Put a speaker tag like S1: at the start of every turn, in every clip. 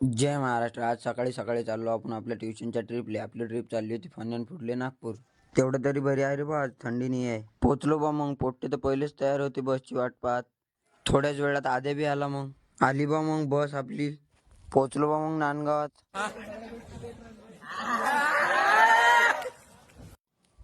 S1: जय महाराष्ट्र. आज सकाळी सकाळी चाललो आपण आपल्या ट्युशनच्या ट्रिपले. आपली ट्रिप चालली होती फन अँड फूडले नागपूर. तेवढं तरी बरी आहे रे बा, आज थंडी नाही आहे. पोचलो बा मग. पोट्टे तर पहिलेच तयार होते बसची वाट पाहत. थोड्याच वेळात आद्या बी आला. मग आली बा मग बस आपली. पोचलो बा मग नांदगावात.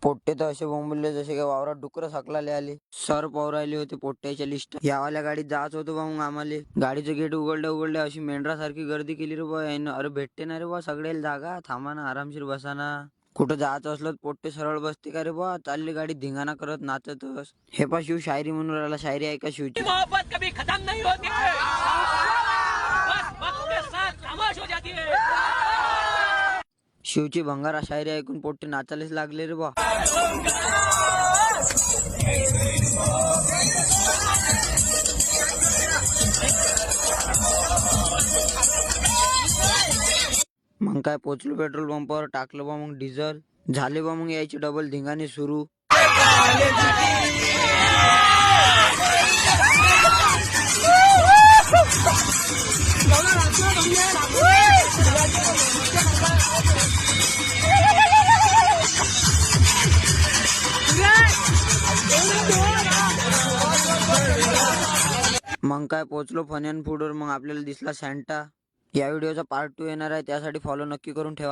S1: पोट्टे तर असे बोंबले जसे काय वावरात डुकर सकलाले आले. सर पाहू राहिले होते पोट्ट्याच्या लिस्ट. यावाल्या गाडीत जायचं होतं बा मग आम्हाला. गाडीचं गेट उघडल्या अशी मेंढरासारखी गर्दी केली रे बा यानं. अरे भेटते ना रे बा सगळ्याला जागा, थांबा ना, आरामशीर बसा ना. कुठं जायचं असलं पोट्टे सरळ बसते का रे बा, चालली गाडी धिंगाणा करत नाचतच. हे पा शिव शायरी म्हणून राहिला. शायरी ऐका शिवची.
S2: मोहब्बत कभी खत्म नहीं होती है, बस वक्त के साथ खामोश हो जाती है.
S1: शिवची भंगारा शायरी ऐकून पोट्टे नाचायलाच लागले रे बा. मग काय पोचलो पेट्रोल पंपावर, टाकलं बा मग डिझेल. झाले बा मग यायची डबल धिंगाणे सुरू. मग काय पोचलो फन अँड फूडवर. मग आपल्याला दिसला सॅन्टा. या व्हिडिओचा पार्ट 2 येणार आहे, त्यासाठी फॉलो नक्की करून ठेवा.